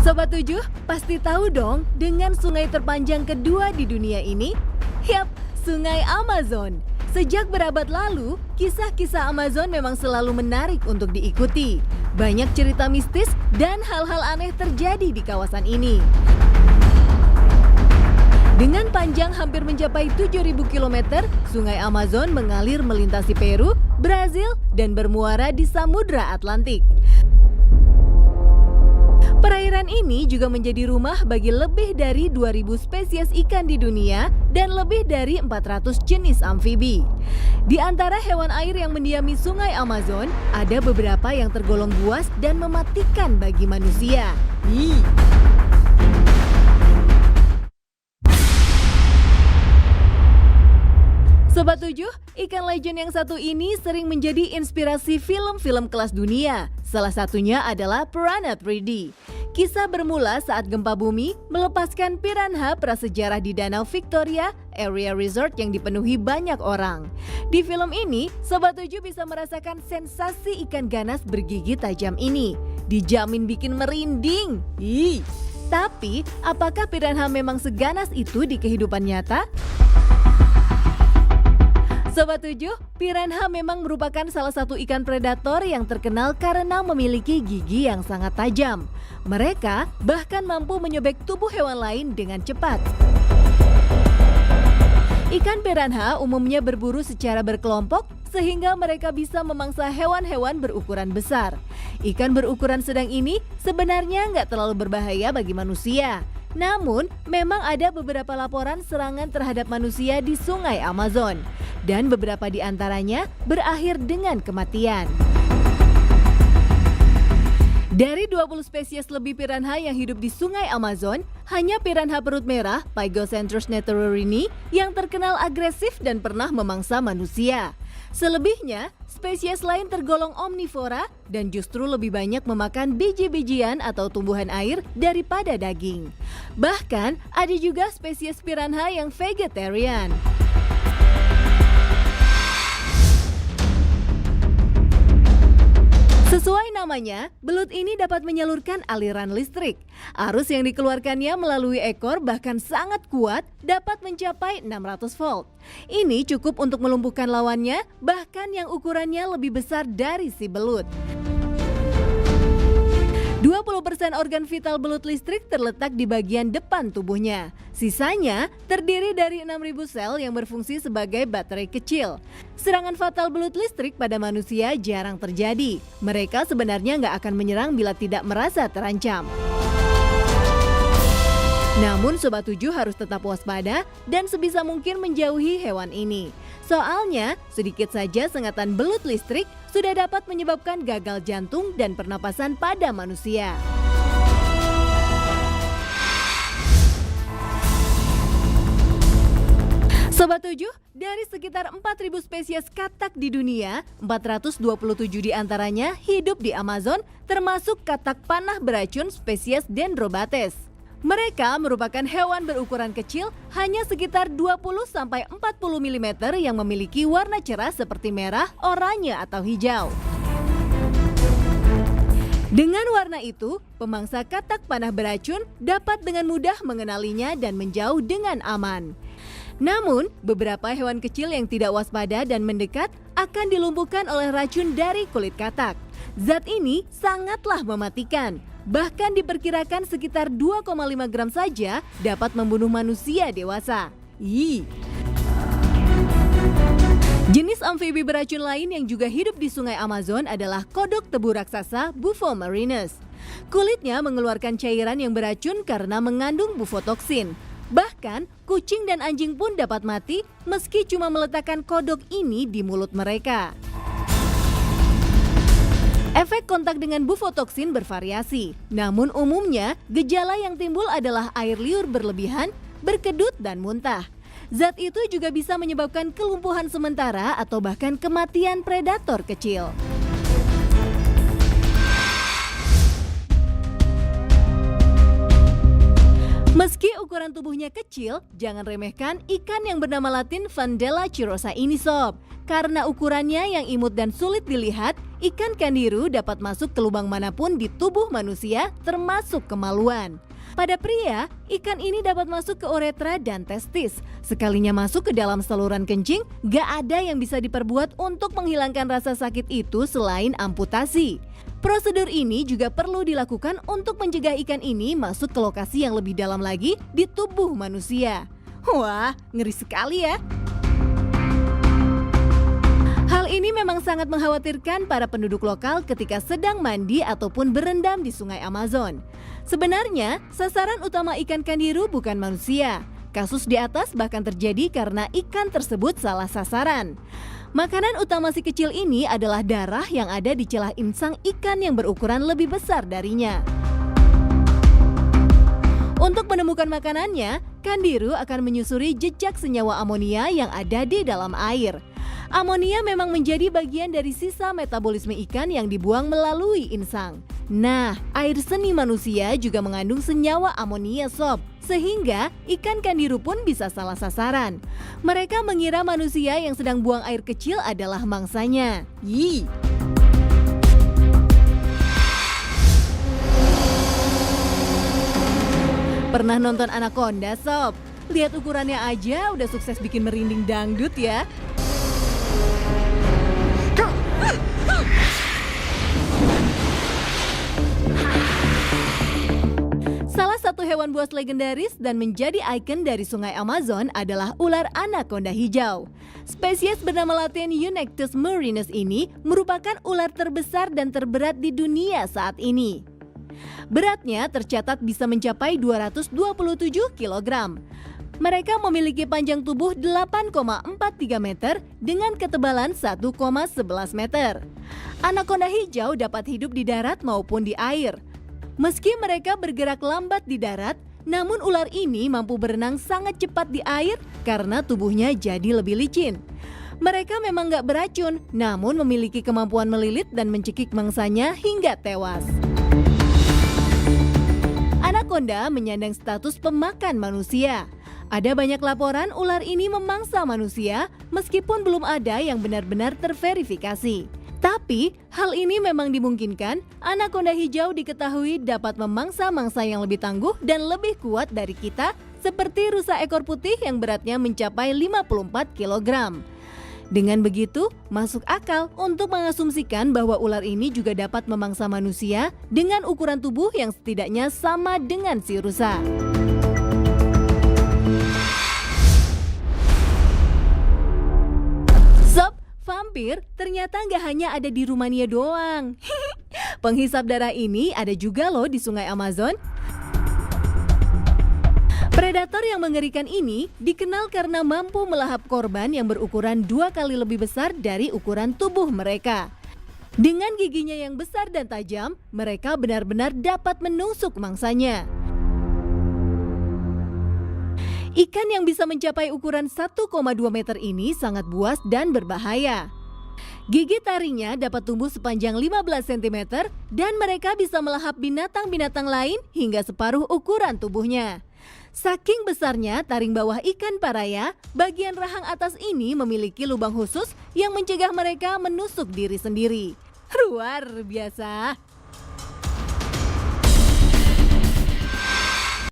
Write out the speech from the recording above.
Sobat 7, pasti tahu dong dengan sungai terpanjang kedua di dunia ini? Yap, Sungai Amazon. Sejak berabad lalu, kisah-kisah Amazon memang selalu menarik untuk diikuti. Banyak cerita mistis dan hal-hal aneh terjadi di kawasan ini. Dengan panjang hampir mencapai 7.000 km, Sungai Amazon mengalir melintasi Peru, Brazil, dan bermuara di Samudra Atlantik. Perairan ini juga menjadi rumah bagi lebih dari 2.000 spesies ikan di dunia dan lebih dari 400 jenis amfibi. Di antara hewan air yang mendiami Sungai Amazon, ada beberapa yang tergolong buas dan mematikan bagi manusia. Sobat 7, ikan legend yang satu ini sering menjadi inspirasi film-film kelas dunia. Salah satunya adalah Piranha 3D. Kisah bermula saat gempa bumi melepaskan piranha prasejarah di Danau Victoria, area resort yang dipenuhi banyak orang. Di film ini, Sobat 7 bisa merasakan sensasi ikan ganas bergigi tajam ini. Dijamin bikin merinding. Tapi, apakah piranha memang seganas itu di kehidupan nyata? Sobat 7, piranha memang merupakan salah satu ikan predator yang terkenal karena memiliki gigi yang sangat tajam. Mereka bahkan mampu menyobek tubuh hewan lain dengan cepat. Ikan piranha umumnya berburu secara berkelompok sehingga mereka bisa memangsa hewan-hewan berukuran besar. Ikan berukuran sedang ini sebenarnya nggak terlalu berbahaya bagi manusia. Namun, memang ada beberapa laporan serangan terhadap manusia di Sungai Amazon. Dan beberapa di antaranya berakhir dengan kematian. Dari 20 spesies lebih piranha yang hidup di Sungai Amazon, hanya piranha perut merah, Pygocentrus neterorini, yang terkenal agresif dan pernah memangsa manusia. Selebihnya, spesies lain tergolong omnivora dan justru lebih banyak memakan biji-bijian atau tumbuhan air daripada daging. Bahkan, ada juga spesies piranha yang vegetarian. Sesuai namanya, belut ini dapat menyalurkan aliran listrik. Arus yang dikeluarkannya melalui ekor bahkan sangat kuat, dapat mencapai 600 volt. Ini cukup untuk melumpuhkan lawannya, bahkan yang ukurannya lebih besar dari si belut. 20% organ vital belut listrik terletak di bagian depan tubuhnya. Sisanya terdiri dari 6.000 sel yang berfungsi sebagai baterai kecil. Serangan fatal belut listrik pada manusia jarang terjadi. Mereka sebenarnya nggak akan menyerang bila tidak merasa terancam. Namun Sobat 7 harus tetap waspada dan sebisa mungkin menjauhi hewan ini. Soalnya, sedikit saja sengatan belut listrik sudah dapat menyebabkan gagal jantung dan pernapasan pada manusia. Sobat 7, dari sekitar 4.000 spesies katak di dunia, 427 diantaranya hidup di Amazon, termasuk katak panah beracun spesies Dendrobates. Mereka merupakan hewan berukuran kecil, hanya sekitar 20-40 mm yang memiliki warna cerah seperti merah, oranye, atau hijau. Dengan warna itu, pemangsa katak panah beracun dapat dengan mudah mengenalinya dan menjauh dengan aman. Namun, beberapa hewan kecil yang tidak waspada dan mendekat akan dilumpuhkan oleh racun dari kulit katak. Zat ini sangatlah mematikan. Bahkan diperkirakan sekitar 2,5 gram saja dapat membunuh manusia dewasa. Jenis amfibi beracun lain yang juga hidup di Sungai Amazon adalah kodok tebu raksasa Bufo marinus. Kulitnya mengeluarkan cairan yang beracun karena mengandung bufotoksin. Bahkan, kucing dan anjing pun dapat mati meski cuma meletakkan kodok ini di mulut mereka. Efek kontak dengan bufotoksin bervariasi, namun umumnya gejala yang timbul adalah air liur berlebihan, berkedut, dan muntah. Zat itu juga bisa menyebabkan kelumpuhan sementara atau bahkan kematian predator kecil. Meski ukuran ukuran tubuhnya kecil, jangan remehkan ikan yang bernama latin Vandella chirosa ini sob. Karena ukurannya yang imut dan sulit dilihat, ikan kandiru dapat masuk ke lubang manapun di tubuh manusia, termasuk kemaluan. Pada pria, ikan ini dapat masuk ke uretra dan testis. Sekalinya masuk ke dalam saluran kencing, gak ada yang bisa diperbuat untuk menghilangkan rasa sakit itu selain amputasi. Prosedur ini juga perlu dilakukan untuk mencegah ikan ini masuk ke lokasi yang lebih dalam lagi di tubuh manusia. Wah, ngeri sekali ya. Hal ini memang sangat mengkhawatirkan para penduduk lokal ketika sedang mandi ataupun berendam di Sungai Amazon. Sebenarnya, sasaran utama ikan kandiru bukan manusia. Kasus di atas bahkan terjadi karena ikan tersebut salah sasaran. Makanan utama si kecil ini adalah darah yang ada di celah insang ikan yang berukuran lebih besar darinya. Untuk menemukan makanannya, kandiru akan menyusuri jejak senyawa amonia yang ada di dalam air. Amonia memang menjadi bagian dari sisa metabolisme ikan yang dibuang melalui insang. Nah, air seni manusia juga mengandung senyawa amonia sob, sehingga ikan kandiru pun bisa salah sasaran. Mereka mengira manusia yang sedang buang air kecil adalah mangsanya. Yih! Pernah nonton Anaconda sob? Lihat ukurannya aja udah sukses bikin merinding dangdut ya. Salah satu hewan buas legendaris dan menjadi ikon dari Sungai Amazon adalah ular anaconda hijau. Spesies bernama latin Eunectes murinus ini merupakan ular terbesar dan terberat di dunia saat ini. Beratnya tercatat bisa mencapai 227 kg. Mereka memiliki panjang tubuh 8,43 meter dengan ketebalan 1,11 meter. Anaconda hijau dapat hidup di darat maupun di air. Meski mereka bergerak lambat di darat, namun ular ini mampu berenang sangat cepat di air karena tubuhnya jadi lebih licin. Mereka memang gak beracun, namun memiliki kemampuan melilit dan mencekik mangsanya hingga tewas. Anaconda menyandang status pemakan manusia. Ada banyak laporan ular ini memangsa manusia meskipun belum ada yang benar-benar terverifikasi. Tapi, hal ini memang dimungkinkan. Anaconda hijau diketahui dapat memangsa mangsa yang lebih tangguh dan lebih kuat dari kita, seperti rusa ekor putih yang beratnya mencapai 54 kg. Dengan begitu, masuk akal untuk mengasumsikan bahwa ular ini juga dapat memangsa manusia dengan ukuran tubuh yang setidaknya sama dengan si rusa. Vampir ternyata nggak hanya ada di Rumania doang. Penghisap darah ini ada juga loh di Sungai Amazon. Predator yang mengerikan ini dikenal karena mampu melahap korban yang berukuran 2 kali lebih besar dari ukuran tubuh mereka. Dengan giginya yang besar dan tajam, mereka benar-benar dapat menusuk mangsanya. Ikan yang bisa mencapai ukuran 1,2 meter ini sangat buas dan berbahaya. Gigi taringnya dapat tumbuh sepanjang 15 cm dan mereka bisa melahap binatang-binatang lain hingga separuh ukuran tubuhnya. Saking besarnya taring bawah ikan paraya, bagian rahang atas ini memiliki lubang khusus yang mencegah mereka menusuk diri sendiri. Luar biasa.